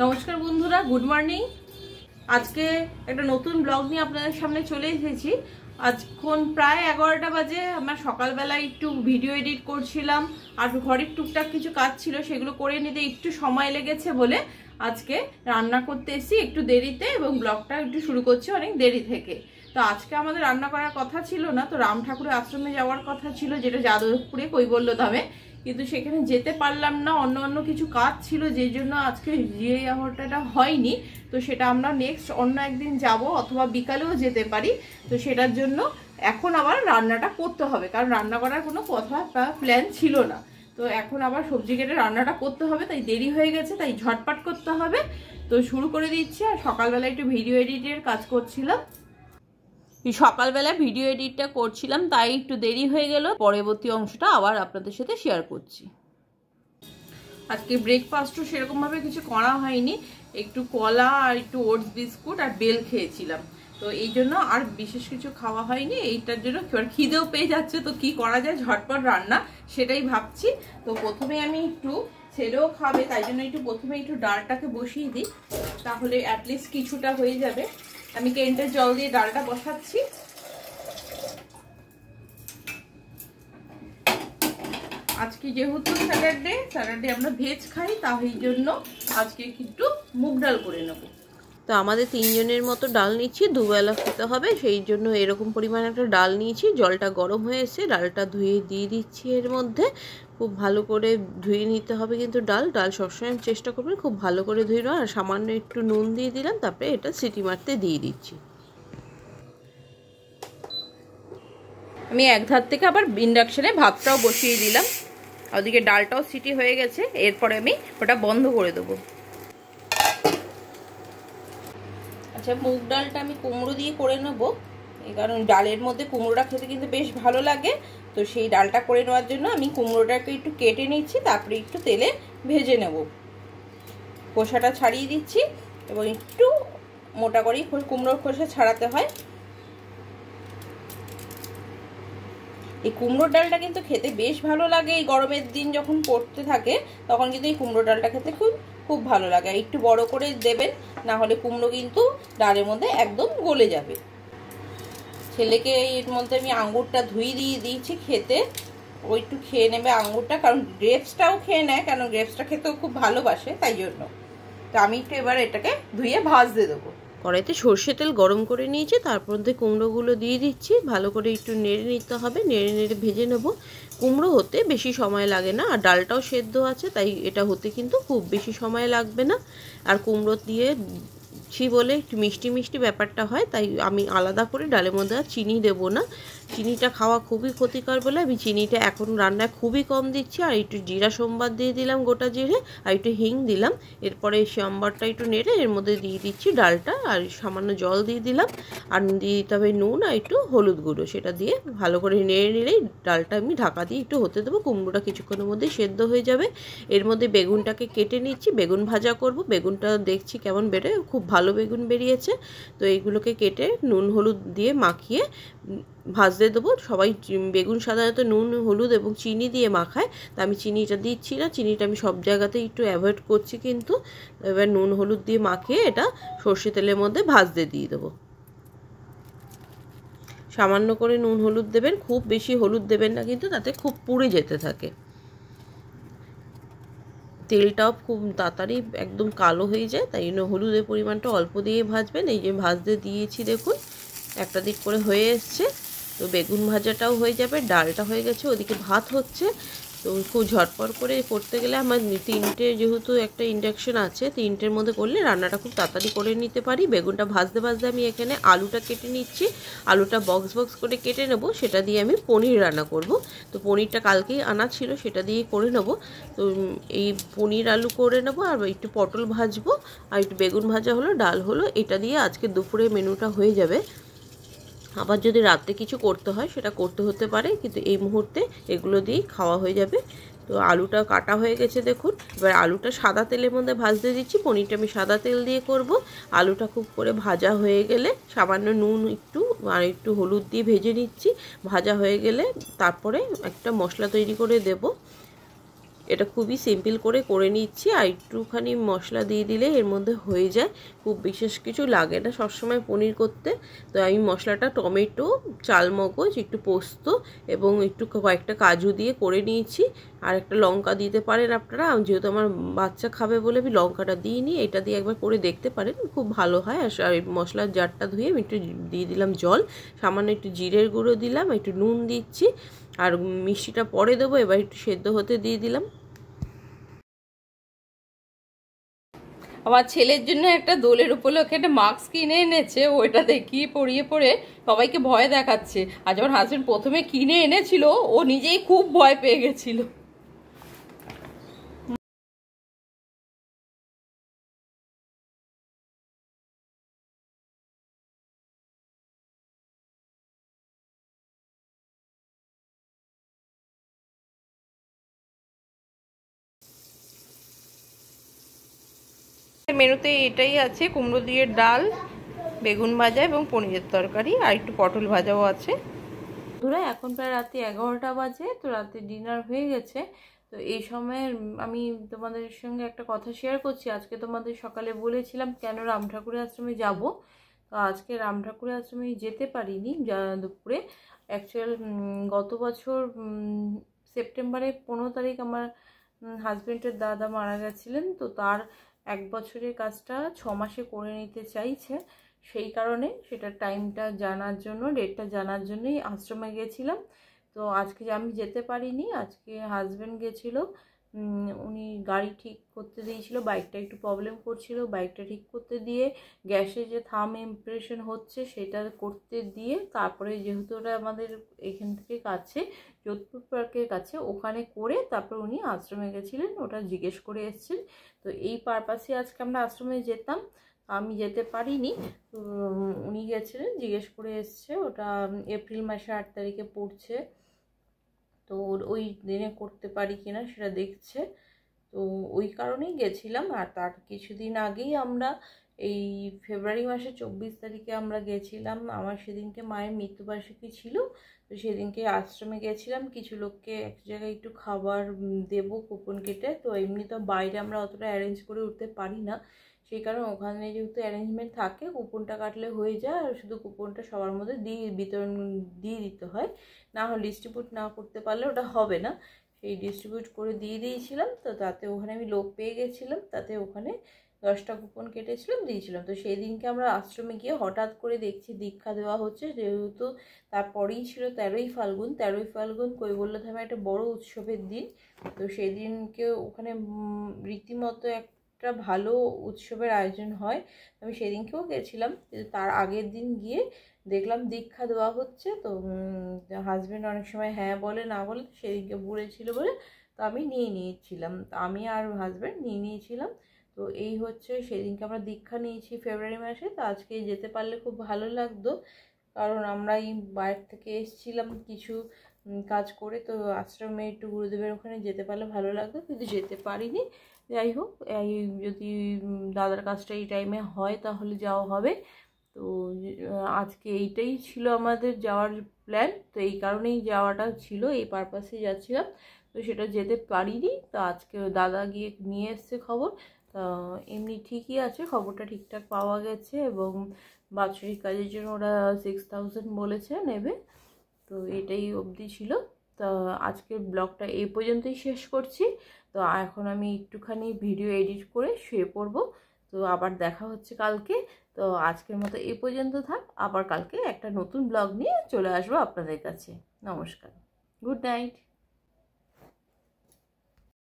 নমস্কার বন্ধুরা, good morning. আজকে একটা নতুন ব্লগ নিয়ে আপনাদের সামনে চলে এসেছি। আজখন প্রায় 11টা বাজে। আমরা সকালবেলায় একটু ভিডিও এডিট করছিলাম আর ঘরের টুকটাক কিছু কাজ ছিল, সেগুলো করে নিতে একটু সময় লেগেছে বলে আজকে রান্না করতে এসেছি একটু দেরিতে, এবং ব্লগটা একটু শুরু করছি অনেক দেরি থেকে। তো আজকে আমাদের রান্না করার কথা ছিল না, তো রাম ঠাকুরের আশ্রমে যাওয়ার কথা ছিল, যেটা যাদবপুরে কৈবল্যধামে, কিন্তু সেখানে যেতে পারলাম না, অন্য কিছু কাজ ছিল, যেই জন্য আজকে যাওয়াটা হয়নি। তো সেটা আমরা নেক্সট অন্য একদিন যাব, অথবা বিকালেও যেতে পারি। তো সেটার জন্য এখন আবার রান্নাটা করতে হবে, কারণ রান্না করার কোনো কথা বা প্ল্যান ছিল না। তো এখন আবার সবজি কেটে রান্নাটা করতে হবে, তাই দেরি হয়ে গেছে, তাই ঝটপট করতে হবে। তো শুরু করে দিচ্ছি। আর সকালবেলা একটু ভিডিও এডিটের কাজ করছিলাম, সকালবেলা ভিডিও এডিটটা করছিলাম, তাই একটু দেরি হয়ে গেল। পরবর্তী অংশটা আবার আপনাদের সাথে শেয়ার করছি। আজকে ব্রেকফাস্টও সেরকমভাবে কিছু করা হয়নি, একটু কলা আর একটু ওটস বিস্কুট আর বেল খেয়েছিলাম। তো এই জন্য আর বিশেষ কিছু খাওয়া হয়নি। এইটার জন্য খিদেও পেয়ে যাচ্ছে, তো কি করা যায়, ঝটপট রান্না সেটাই ভাবছি। তো প্রথমে আমি একটু, ছেলেও খাবে তাই জন্য একটু প্রথমে একটু ডালটাকে বসিয়ে দিই, তাহলে অ্যাটলিস্ট কিছুটা হয়ে যাবে। আমি কেন্টের জল দিয়ে ডালটা বসাচ্ছি। আজকে যেহেতু স্যাটারডে আমরা ভেজ খাই, তাই জন্য আজকে একটু মুগ ডাল করে নেব। তো আমাদের 3 জনের মতো ডাল নিচ্ছি, দুবেলা খেতে হবে, সেই জন্য এরকম পরিমাণে একটা ডাল নিয়েছি। জলটা গরম হয়ে এসে ডালটা ধুয়ে দিয়ে দিচ্ছি এর মধ্যে। খুব ভালো করে ধুয়ে নিতে হবে কিন্তু ডাল সবসময় চেষ্টা করবেন খুব ভালো করে ধুয়ে নেওয়া। আর সামান্য একটু নুন দিয়ে দিলাম, তারপরে এটা সিটি মারতে দিয়ে দিচ্ছি। আমি এক ধার থেকে আবার ইন্ডাকশনে ভাতটাও বসিয়ে দিলাম, ওদিকে ডালটাও সিটি হয়ে গেছে। এরপরে আমি ওটা বন্ধ করে দেবো। আচ্ছা, মুগ ডালটা আমি কুমড়ো দিয়ে করে নেবো, এই কারণ ডালের মধ্যে কুমড়োটা খেতে কিন্তু বেশ ভালো লাগে। তো সেই ডালটা করে নেওয়ার জন্য আমি কুমড়োটাকে একটু কেটে নিচ্ছি, তারপরে একটু তেলে ভেজে নেব। খোসাটা ছাড়িয়ে দিচ্ছি, এবং একটু মোটা করেই কুমড়োর খোসা ছাড়াতে হয়। এই কুমড়োর ডালটা কিন্তু খেতে বেশ ভালো লাগে। এই গরমের দিন যখন পড়তে থাকে তখন কিন্তু এই কুমড়ো ডালটা খেতে খুব ভালো লাগে। একটু বড় করে দেবেন, না হলে কুমড়ো কিন্তু ডালের মধ্যে একদম গলে যাবে। ছেলেকে এর মধ্যে আমি আঙ্গুরটা ধুয়ে দিয়ে দিয়েছি খেতে, ও একটু খেয়ে নেবে আঙ্গুরটা, কারণ গ্রেপসটাও খেয়ে নেয়, কারণ গ্রেপসটা খেতেও খুব ভালোবাসে, তাই জন্য। তো আমি একটু এবার এটাকে ধুয়ে ভাজতে দেবো। কড়াইতে সর্ষে তেল গরম করে নিয়েছি, তারপর মধ্যে কুমড়োগুলো দিয়ে দিচ্ছি। ভালো করে একটু নেড়ে নিতে হবে, নেড়ে ভেজে নেব। কুমড়ো হতে বেশি সময় লাগে না, আর ডালটাও সেদ্ধ আছে, তাই এটা হতে কিন্তু খুব বেশি সময় লাগবে না। আর কুমড়ো দিয়ে বলে একটু মিষ্টি ব্যাপারটা হয়, তাই আমি আলাদা করে ডালের মধ্যে আর চিনি দেবো না। চিনিটা খাওয়া খুবই ক্ষতিকর বলে আমি চিনিটা এখন রান্নায় খুবই কম দিচ্ছি। আর একটু জিরা সম্বার দিয়ে দিলাম, গোটা জিরে, আর একটু হিং দিলাম। এরপরে সম্বারটা একটু নেড়ে এর মধ্যে দিয়ে দিচ্ছি ডালটা, আর সামান্য জল দিয়ে দিলাম। আর দিয়ে দিতে হবে নুন আর একটু হলুদ গুঁড়ো, সেটা দিয়ে ভালো করে নেড়েই ডালটা আমি ঢাকা দিয়ে একটু হতে দেবো। কুমড়োটা কিছুক্ষণের মধ্যে সেদ্ধ হয়ে যাবে। এর মধ্যে বেগুনটাকে কেটে নিচ্ছি, বেগুন ভাজা করব। বেগুনটা দেখছি কেমন বেড়ে, খুব ভালো বেগুন বেরিয়েছে। তো এইগুলোকে কেটে নুন হলুদ দিয়ে মাখিয়ে ভাজতে দেবো। সবাই বেগুন সাধারণত নুন হলুদ এবং চিনি দিয়ে মাখায়, তা আমি চিনিটা দিচ্ছি না। চিনিটা আমি সব জায়গাতেই একটু অ্যাভয়েড করছি কিন্তু। এবার নুন হলুদ দিয়ে মাখিয়ে এটা সর্ষে তেলের মধ্যে ভাজতে দিয়ে দেবো। সামান্য করে নুন হলুদ দেবেন, খুব বেশি হলুদ দেবেন না কিন্তু, তাতে খুব পুড়ে যেতে থাকে। তেলটাও খুব তাড়াতাড়ি একদম কালো হয়ে যায়, তাই জন্য হলুদের পরিমাণটা অল্প দিয়ে ভাজবেন। এই যে ভাজতে দিয়েছি, দেখুন একটা দিক করে হয়ে এসছে। তো বেগুন ভাজাটাও হয়ে যাবে, ডালটা হয়ে গেছে, ওদিকে ভাত হচ্ছে। তো খুব ঝটপট করে করতে গেলে আমার 3টে, যেহেতু একটা ইন্ডাকশন আছে, 3টের মধ্যে করলে রান্নাটা খুব তাড়াতাড়ি করে নিতে পারি। বেগুনটা ভাজতে আমি এখানে আলুটা কেটে নিচ্ছি। আলুটা বক্স করে কেটে নেব, সেটা দিয়ে আমি পনির রান্না করব। তো পনিরটা কালকেই আনা ছিল, সেটা দিয়ে করে নেব। তো এই পনির আলু করে নেব, আর একটু পটল ভাজবো, আর একটু বেগুন ভাজা হলো, ডাল হলো। এটা দিয়ে আজকে দুপুরে মেনুটা হয়ে যাবে। আবার যদি রাতে কিছু করতে হয় সেটা করতে হতে পারে, কিন্তু এই মুহূর্তে এগুলো দিয়েই খাওয়া হয়ে যাবে। তো আলুটা কাটা হয়ে গেছে দেখুন। এবার আলুটা সাদা তেলের মধ্যে ভাজতে দিচ্ছি, পনিরটা আমি সাদা তেল দিয়ে করব। আলুটা খুব করে ভাজা হয়ে গেলে সামান্য নুন আর একটু হলুদ দিয়ে ভেজে নিচ্ছি। ভাজা হয়ে গেলে তারপরে একটা মশলা তৈরি করে দেব। এটা খুবই সিম্পল করে নিচ্ছি। আর একটুখানি মশলা দিয়ে দিলে এর মধ্যে হয়ে যায়, খুব বিশেষ কিছু লাগে না সবসময় পনির করতে। তো আমি মশলাটা টমেটো, চালমগজ, একটু পোস্ত এবং একটু কয়েকটা কাজু দিয়ে করে নিয়েছি। আর একটা লঙ্কা দিতে পারেন আপনারা, যেহেতু আমার বাচ্চা খাবে বলে আমি লঙ্কাটা দিইনি। এটা দিয়ে একবার করে দেখতে পারেন, খুব ভালো হয়। আর মশলার জারটা ধুয়ে আমি একটু দিয়ে দিলাম জল, সামান্য একটু জিরের গুঁড়ো দিলাম, একটু নুন দিচ্ছি, আর মিষ্টিটা পরে দেবো। এবার একটু সেদ্ধ হতে দিয়ে দিলাম। আমার ছেলের জন্য একটা দোলের উপলক্ষে একটা মাস্ক কিনে এনেছে, ওইটা দেখিয়ে পরিয়ে পরে সবাইকে ভয় দেখাচ্ছে। আর যখন হাজবেন্ড প্রথমে কিনে এনেছিল ও নিজেই খুব ভয় পেয়ে গেছিল। মেনুতে এটাই আছে, কুমড়ো দিয়ে ডাল, বেগুন ভাজা এবং পনিরের তরকারি, আর একটু পটল ভাজাও আছে। বন্ধুরা এখন প্রায় রাতে 11টা বাজে, তো রাতে ডিনার হয়ে গেছে। তো এই সময় আমি তোমাদের সঙ্গে একটা কথা শেয়ার করছি। আজকে তোমাদের সকালে বলেছিলাম কেন রাম ঠাকুরের আশ্রমে যাব, তো আজকে রাম ঠাকুরের আশ্রমে যেতে পারিনি দুপুরে। অ্যাকচুয়াল গত বছর সেপ্টেম্বরে 15 তারিখ আমার হাজব্যান্ডের দাদা মারা গেছিলেন। তো তার 1 বছরের কাজটা 6 মাসে করে নিতে চাইছে, সেই কারণে সেটা টাইমটা জানার জন্য, ডেটটা জানার জন্যই আশ্রমে গেছিলাম। তো আজকে আমি যেতে পারিনি, আজকে হাজব্যান্ড গেছিল। উনি গাড়ি ঠিক করতে দিয়েছিল, বাইকটা একটু প্রবলেম করছিল, বাইকটা ঠিক করতে দিয়ে গ্যাসে যে থাম ইমপ্রেশন হচ্ছে সেটা করতে দিয়ে, তারপরে যেহেতু ওটা আমাদের এখান থেকে কাছে, যোধপুর পার্কের কাছে, ওখানে করে তারপর উনি আশ্রমে গেছিলেন, ওটা জিজ্ঞেস করে এসেছেন। তো এই পারপাসে আজকে আমরা আশ্রমে যেতাম, আমি যেতে পারিনি। উনি গেছিলেন, জিজ্ঞেস করে এসছে। ওটা এপ্রিল মাসে 8 তারিখে পড়ছে, তো ওই দিনে করতে পারি কিনা সেটা দেখছে। তো ওই কারণেই গেছিলাম। আর তার কিছুদিন আগেই আমরা এই ফেব্রুয়ারি মাসে 24 তারিখে আমরা গেছিলাম। আমার সেদিনকে মায়ের মৃত্যুবার্ষিকী ছিল, তো সেদিনকে আশ্রমে গেছিলাম। কিছু লোককে এক জায়গায় একটু খাবার দেবো কুপন কেটে। তো এমনি তো বাইরে আমরা অতটা অ্যারেঞ্জ করে উঠতে পারি না, সেই কারণে ওখানে যেহেতু অ্যারেঞ্জমেন্ট থাকে, কুপনটা কাটলে হয়ে যায়। আর শুধু কুপনটা সবার মধ্যে বিতরণ দিয়ে দিতে হয়, না হলে ডিস্ট্রিবিউট না করতে পারলে ওটা হবে না। সেই ডিস্ট্রিবিউট করে দিয়ে দিয়েছিলাম। তো তাতে ওখানে আমি লোক পেয়ে গেছিলাম, তাতে ওখানে 10টা কুপন কেটেছিলাম, দিয়েছিলাম। তো সেই দিনকে আমরা আশ্রমে গিয়ে হঠাৎ করে দেখছি দীক্ষা দেওয়া হচ্ছে, যেহেতু তারপরেই ছিল 13ই ফাল্গুন। 13ই ফাল্গুন কৈবল্যধামে একটা বড় উৎসবের দিন। তো সেই দিনকে ওখানে রীতিমতো একটা ভালো উৎসবের আয়োজন হয়। আমি সেদিনকেও গেছিলাম, তার আগের দিন গিয়ে দেখলাম দীক্ষা দেওয়া হচ্ছে। তো হাজব্যান্ড অনেক সময় হ্যাঁ বলে না বলে, সেদিনকে বলেছিল বলে তো আমি নিয়ে নিয়েছিলাম, আমি আর হাজব্যান্ড নিয়ে নিয়েছিলাম। তো এই হচ্ছে সেদিনকে আমরা দীক্ষা নিয়েছি ফেব্রুয়ারি মাসে। তো আজকে যেতে পারলে খুব ভালো লাগতো, কারণ আমরা এই বাইরে থেকে এসেছিলাম কিছু কাজ করে। তো আশ্রমে একটু গুরুদেবের ওখানে যেতে পারলে ভালো লাগতো, কিন্তু যেতে পারিনি। যাই হোক, এই যদি দাদার কাজটা এই টাইমে হয় তাহলে যাওয়া হবে। তো আজকে এইটাই ছিল আমাদের যাওয়ার প্ল্যান। তো এই কারণেই যাওয়াটা ছিল, এই পারপাসে যাচ্ছিলাম। তো সেটা যেতে পারিনি। তো আজকে দাদা গিয়ে নিয়ে এসছে খবর। তা এমনি ঠিকই আছে, খবরটা ঠিকঠাক পাওয়া গেছে, এবং বাৎসরিক কাজের জন্য ওরা 6000 বলেছে নেবে। তো এটাই অবধি ছিল। তো আজকের ব্লগটা এই পর্যন্তই শেষ করছি। তো এখন আমি একটুখানি ভিডিও এডিট করে শুয়ে পড়বো। তো আবার দেখা হচ্ছে কালকে। তো আজকের মতো এই পর্যন্ত থাক, আবার কালকে একটা নতুন ব্লগ নিয়ে চলে আসবো আপনাদের কাছে। নমস্কার, গুড নাইট।